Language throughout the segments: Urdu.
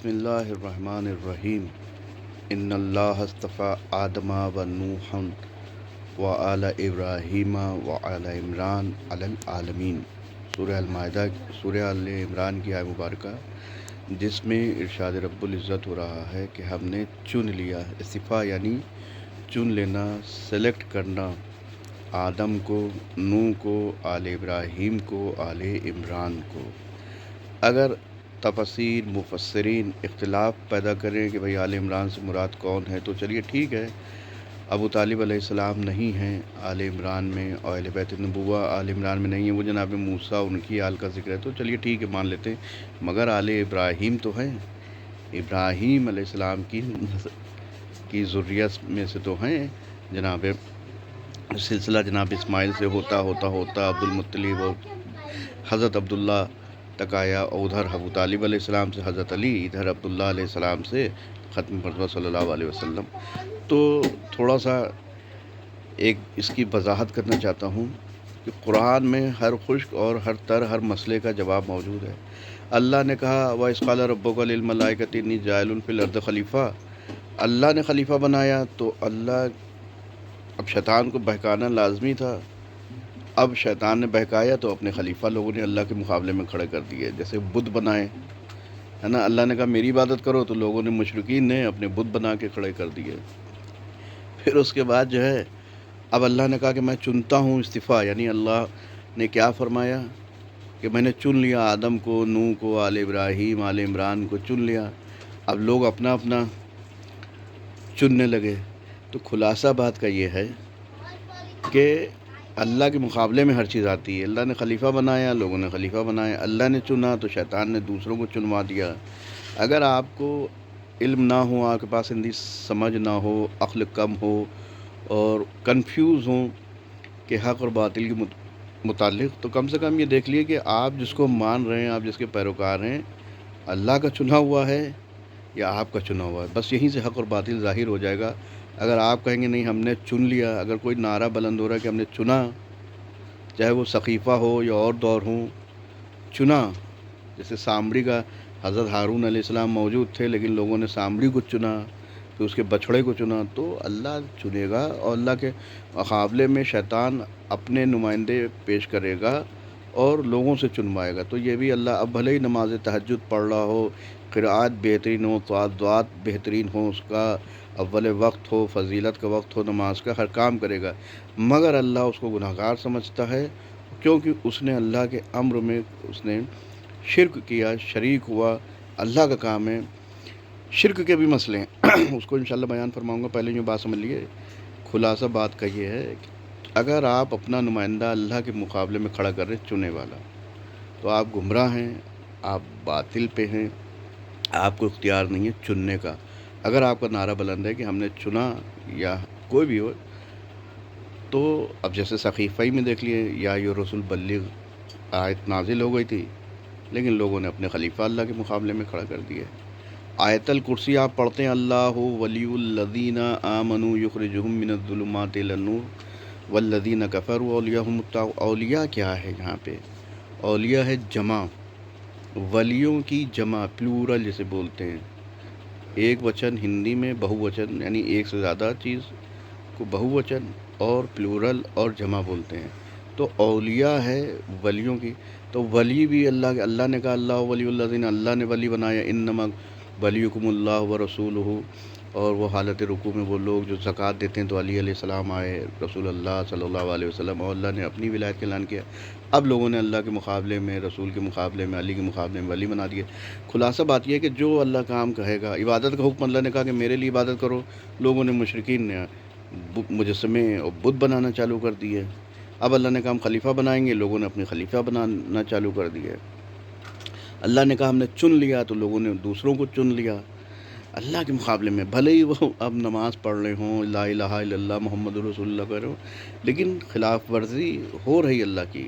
بسم اللہ الرحمن الرحیم ان اللہ اصطفیٰ آدم و نوحا و آل ابراہیم و آل عمران علی العالمین۔ سورہ المائدہ، سورہ آل عمران کی آیہ مبارکہ، جس میں ارشاد رب العزت ہو رہا ہے کہ ہم نے چن لیا۔ اصطفیٰ یعنی چن لینا، سلیکٹ کرنا، آدم کو، نوح کو، آل ابراہیم کو، آل عمران کو۔ اگر تفسیر مفسرین اختلاف پیدا کریں کہ بھئی آل عمران سے مراد کون ہے، تو چلیے ٹھیک ہے، ابو طالب علیہ السلام نہیں ہیں آل عمران میں، اور اہل بیت النبوہ آل عمران میں نہیں ہیں، وہ جناب موسیٰ ان کی آل کا ذکر ہے، تو چلیے ٹھیک ہے مان لیتے ہیں، مگر آل ابراہیم تو ہیں، ابراہیم علیہ السلام کی ذریت میں سے تو ہیں، جناب سلسلہ جناب اسماعیل سے ہوتا عبد المطلب اور حضرت عبداللہ تک آیا، اور ادھر ابو طالب علیہ السلام سے حضرت علی، ادھر عبداللہ علیہ السلام سے ختم پرور صلی اللہ علیہ وسلم۔ تو تھوڑا سا ایک اس کی وضاحت کرنا چاہتا ہوں کہ قرآن میں ہر خشک اور ہر مسئلے کا جواب موجود ہے۔ اللہ نے کہا وَإِذْ قَالَ رَبُّكَ لِلْمَلَائِكَةِ إِنِّي جَاعِلٌ فِي الْأَرْضِ خلیفہ، اللہ نے خلیفہ بنایا تو اب شیطان کو بہکانا لازمی تھا۔ اب شیطان نے بہکایا تو اپنے خلیفہ لوگوں نے اللہ کے مقابلے میں کھڑے کر دیے، جیسے بت بنائے، ہے نا، اللہ نے کہا میری عبادت کرو تو لوگوں نے، مشرکین نے اپنے بت بنا کے کھڑے کر دیے۔ پھر اس کے بعد جو ہے اب اللہ نے کہا کہ میں چنتا ہوں، اصطفیٰ یعنی اللہ نے کیا فرمایا کہ میں نے چن لیا آدم کو، نوح کو، آل ابراہیم، آل عمران کو چن لیا۔ اب لوگ اپنا اپنا چننے لگے۔ تو خلاصہ بات کا یہ ہے کہ اللہ کے مقابلے میں ہر چیز آتی ہے۔ اللہ نے خلیفہ بنایا، لوگوں نے خلیفہ بنایا، اللہ نے چنا تو شیطان نے دوسروں کو چنوا دیا۔ اگر آپ کو علم نہ ہو، آپ کے پاس ہندی سمجھ نہ ہو، عقل کم ہو اور کنفیوز ہوں کہ حق اور باطل کے متعلق، تو کم سے کم یہ دیکھ لیے کہ آپ جس کو مان رہے ہیں، آپ جس کے پیروکار ہیں، اللہ کا چنا ہوا ہے یا آپ کا چنا ہوا ہے۔ بس یہیں سے حق اور باطل ظاہر ہو جائے گا۔ اگر آپ کہیں گے نہیں ہم نے چن لیا، اگر کوئی نعرہ بلند ہو رہا ہے کہ ہم نے چنا، چاہے وہ سقیفہ ہو یا اور دور ہوں، چنا، جیسے سامری کا حضرت ہارون علیہ السلام موجود تھے لیکن لوگوں نے سامری کو چنا، پھر اس کے بچھڑے کو چنا، تو اللہ چنے گا، اور اللہ کے مقابلے میں شیطان اپنے نمائندے پیش کرے گا اور لوگوں سے چنوائے گا۔ تو یہ بھی اللہ، اب بھلے ہی نماز تہجد پڑھ رہا ہو، قرآت بہترین ہو، دعات بہترین ہو، اس کا اول وقت ہو، فضیلت کا وقت ہو نماز کا، ہر کام کرے گا، مگر اللہ اس کو گناہ گار سمجھتا ہے، کیونکہ اس نے اللہ کے امر میں اس نے شرک کیا، شریک ہوا۔ اللہ کا کام ہے، شرک کے بھی مسئلے ہیں اس کو انشاءاللہ بیان فرماؤں گا، پہلے یہ بات سمجھ لیے۔ خلاصہ بات کا یہ ہے کہ اگر آپ اپنا نمائندہ اللہ کے مقابلے میں کھڑا کر رہے چنے والا، تو آپ گمراہ ہیں، آپ باطل پہ ہیں، آپ کو اختیار نہیں ہے چننے کا۔ اگر آپ کا نعرہ بلند ہے کہ ہم نے چنا، یا کوئی بھی ہو، تو اب جیسے سقیفہ میں دیکھ لیے، یا یہ رسول بلغ آیت نازل ہو گئی تھی، لیکن لوگوں نے اپنے خلیفہ اللہ کے مقابلے میں کھڑا کر دیے۔ آیت الکرسی آپ پڑھتے ہیں، اللہ ولی الذین آمنوا یخرجہم من الظلمات الی النور والذین کفروا اولیاءہم الطاغوت۔ اولیاء کیا ہے یہاں پہ؟ اولیاء ہے جمع، ولیوں کی جمع، پلورل جسے بولتے ہیں۔ ایک وچن ہندی میں بہو وچن، یعنی ایک سے زیادہ چیز کو بہو وچن اور پلورل اور جمع بولتے ہیں۔ تو اولیاء ہے ولیوں کی، تو ولی بھی اللہ نے کہا اللہ ولی الذین، اللہ نے ولی بنایا، انما ولیکم اللہ ورسولہ، اور وہ حالت رکوع میں وہ لوگ جو زکوٰۃ دیتے ہیں، تو علی علیہ السلام آئے، رسول اللہ صلی اللہ علیہ وسلم، اور اللہ نے اپنی ولایت کا اعلان کیا۔ اب لوگوں نے اللہ کے مقابلے میں، رسول کے مقابلے میں، علی کے مقابلے میں ولی بنا دیے۔ خلاصہ بات یہ ہے کہ جو اللہ کام کہے گا، عبادت کا حکم اللہ نے کہا کہ میرے لیے عبادت کرو، لوگوں نے، مشرکین نے مجسمے اور بت بنانا چالو کر دیے۔ اب اللہ نے کہا ہم خلیفہ بنائیں گے، لوگوں نے اپنے خلیفہ بنانا چالو کر دیے۔ اللہ نے کہا ہم نے چن لیا، تو لوگوں نے دوسروں کو چن لیا اللہ کے مقابلے میں، بھلے ہی وہ اب نماز پڑھ رہے ہوں، لا الہ الا اللہ محمد رسول اللہ کہہ رہے ہوں، لیکن خلاف ورزی ہو رہی اللہ کی۔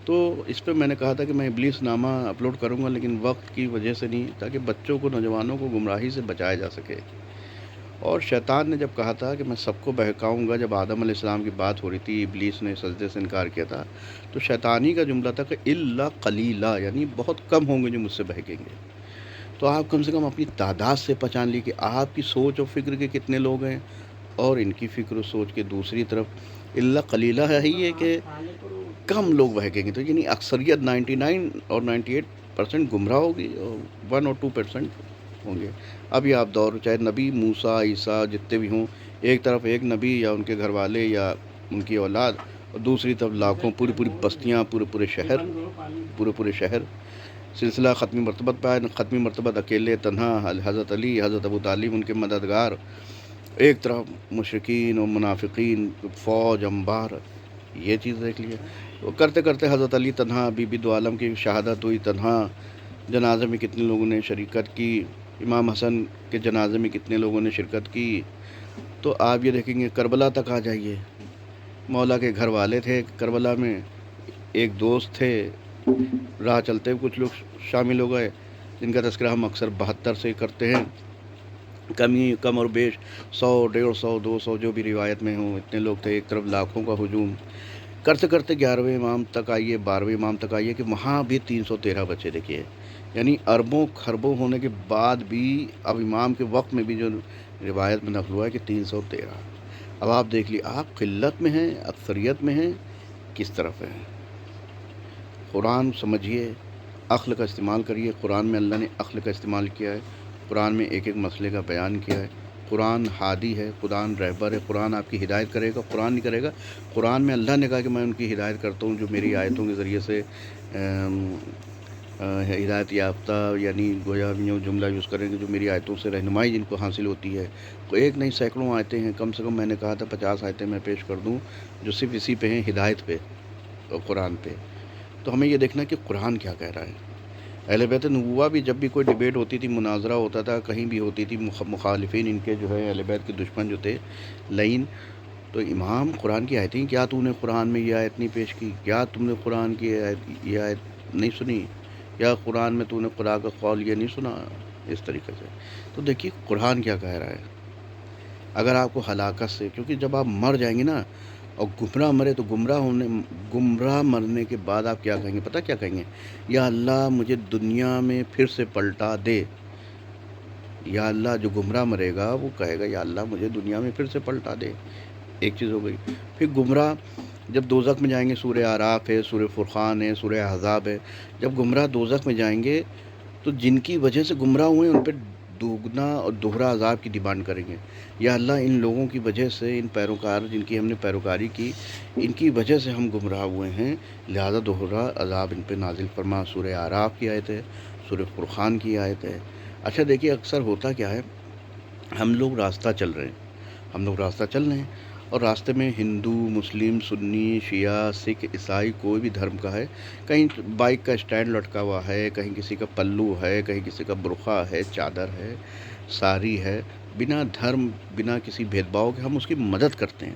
تو اس پہ میں نے کہا تھا کہ میں ابلیس نامہ اپلوڈ کروں گا، لیکن وقت کی وجہ سے نہیں، تاکہ بچوں کو، نوجوانوں کو گمراہی سے بچایا جا سکے۔ اور شیطان نے جب کہا تھا کہ میں سب کو بہکاؤں گا، جب آدم علیہ السلام کی بات ہو رہی تھی، ابلیس نے سجدے سے انکار کیا تھا، تو شیطانی کا جملہ تھا کہ الا قلیلا، یعنی بہت کم ہوں گے جو مجھ سے بہکیں گے۔ تو آپ کم سے کم اپنی تعداد سے پہچان لی کہ آپ کی سوچ اور فکر کے کتنے لوگ ہیں، اور ان کی فکر و سوچ کے دوسری طرف اللہ قلیلہ ہے ہی ہے کہ کم لوگ بہکیں گے، تو یعنی اکثریت 99 اور 98% گمراہ ہوگی اور 1 اور 2% ہوں گے۔ اب یہ آپ دور چاہے نبی موسیٰ عیسیٰ جتنے بھی ہوں، ایک طرف ایک نبی یا ان کے گھر والے یا ان کی اولاد، اور دوسری طرف لاکھوں پوری پوری بستیاں، پورے پورے شہر۔ سلسلہ ختمی مرتبت پہ آئے، ختمی مرتبت اکیلے تنہا حضرت علی، حضرت ابو طالب ان کے مددگار، ایک طرف مشرکین اور منافقین، فوج انبار، یہ چیز دیکھ لیے۔ وہ کرتے کرتے حضرت علی تنہا، بی بی دو عالم کی شہادت ہوئی تنہا، جنازے میں کتنے لوگوں نے شرکت کی، امام حسن کے جنازے میں کتنے لوگوں نے شرکت کی۔ تو آپ یہ دیکھیں گے کربلا تک آ جائیے، مولا کے گھر والے تھے کربلا میں، ایک دوست تھے، راہ چلتے ہوئے کچھ لوگ شامل ہو گئے جن کا تذکرہ ہم اکثر 72 سے کرتے ہیں، کم اور بیش 100 150 200 جو بھی روایت میں ہوں اتنے لوگ تھے، ایک طرف لاکھوں کا ہجوم۔ کرتے کرتے 11ویں امام تک آئیے، 12ویں امام تک آئیے کہ وہاں بھی 313 بچے دیکھیے، یعنی اربوں خربوں ہونے کے بعد بھی اب امام کے وقت میں بھی جو روایت میں نقل ہوا ہے کہ 313۔ اب آپ دیکھ لیے آپ قلت میں ہیں، اکثریت میں ہیں، کس طرف ہیں۔ قرآن سمجھیے، عقل کا استعمال کریے۔ قرآن میں اللہ نے عقل کا استعمال کیا ہے، قرآن میں ایک ایک مسئلے کا بیان کیا ہے۔ قرآن ہادی ہے، قرآن رہبر ہے، قرآن آپ کی ہدایت کرے گا، قرآن نہیں کرے گا۔ قرآن میں اللہ نے کہا کہ میں ان کی ہدایت کرتا ہوں جو میری آیتوں کے ذریعے سے ہدایت یافتہ، یعنی گویا یوں جملہ یوز کریں گے جو میری آیتوں سے رہنمائی جن کو حاصل ہوتی ہے۔ تو ایک نہیں سینکڑوں آیتیں ہیں، کم سے کم میں نے کہا تھا 50 آیتیں میں پیش کر دوں جو صرف اسی پہ ہیں، ہدایت پہ اور قرآن پہ۔ تو ہمیں یہ دیکھنا کہ قرآن کیا کہہ رہا ہے۔ اہل بیت نبوہ بھی جب بھی کوئی ڈیبیٹ ہوتی تھی، مناظرہ ہوتا تھا، کہیں بھی ہوتی تھی، مخالفین ان کے جو ہے اہل بیت کے دشمن جو تھے لعین، تو امام قرآن کی آیتیں، کیا تو نے قرآن میں یہ آیت نہیں پیش کی، کیا تم نے قرآن کی یہ آیت نہیں سنی، یا قرآن میں تو نے خدا کا قول یہ نہیں سنا، اس طریقے سے۔ تو دیکھیے قرآن کیا کہہ رہا ہے۔ اگر آپ کو ہلاکت سے، کیونکہ جب آپ مر جائیں گے نا اور گمراہ مرے، تو گمراہ مرنے کے بعد آپ کیا کہیں گے، پتہ کیا کہیں گے؟ یا اللہ مجھے دنیا میں پھر سے پلٹا دے۔ یا اللہ جو گمراہ مرے گا وہ کہے گا یا اللہ مجھے دنیا میں پھر سے پلٹا دے۔ ایک چیز ہو گئی۔ پھر گمراہ جب دوزخ میں جائیں گے، سورہ اعراف ہے، سورہ فرقان ہے، سورہ احزاب ہے، جب گمراہ دوزخ میں جائیں گے تو جن کی وجہ سے گمراہ ہوئے ان پہ دوگنا اور دوہرا عذاب کی ڈیمانڈ کریں گے۔ یا اللہ ان لوگوں کی وجہ سے، ان پیروکار جن کی ہم نے پیروکاری کی، ان کی وجہ سے ہم گمراہ ہوئے ہیں، لہذا دوہرا عذاب ان پہ نازل فرما۔ سورہ اعراف کی آیت ہے، سورہ فرقان کی آیت ہے۔ اچھا دیکھیے اکثر ہوتا کیا ہے، ہم لوگ راستہ چل رہے ہیں، اور راستے میں ہندو، مسلم، سنی، شیعہ، سکھ، عیسائی، کوئی بھی دھرم کا ہے، کہیں بائک کا اسٹینڈ لٹکا ہوا ہے، کہیں کسی کا پلو ہے، کہیں کسی کا برقع ہے، چادر ہے، ساری ہے، بنا دھرم، بنا کسی بھید بھاؤ کے ہم اس کی مدد کرتے ہیں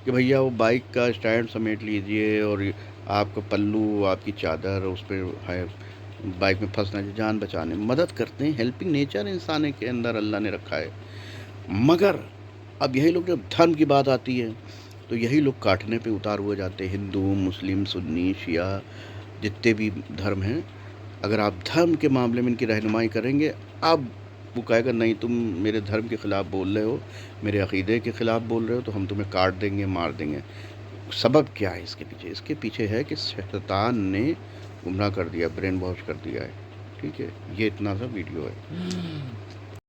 کہ بھیا وہ بائک کا اسٹینڈ سمیٹ لیجئے، اور آپ کا پلو، آپ کی چادر اس پہ ہے، بائک میں پھنسنا، جان بچانے مدد کرتے ہیں۔ ہیلپنگ نیچر انسان کے اندر اللہ نے رکھا ہے۔ مگر اب یہی لوگ جب دھرم کی بات آتی ہے تو یہی لوگ کاٹنے پہ اتار ہوئے جاتے ہیں۔ ہندو، مسلم، سنی، شیعہ، جتنے بھی دھرم ہیں، اگر آپ دھرم کے معاملے میں ان کی رہنمائی کریں گے، اب وہ کہے گا نہیں تم میرے دھرم کے خلاف بول رہے ہو، میرے عقیدے کے خلاف بول رہے ہو، تو ہم تمہیں کاٹ دیں گے، مار دیں گے۔ سبب کیا ہے اس کے پیچھے؟ اس کے پیچھے ہے کہ شیطان نے گمراہ کر دیا، برین واش کر دیا ہے۔ ٹھیک ہے، یہ اتنا سا ویڈیو ہے۔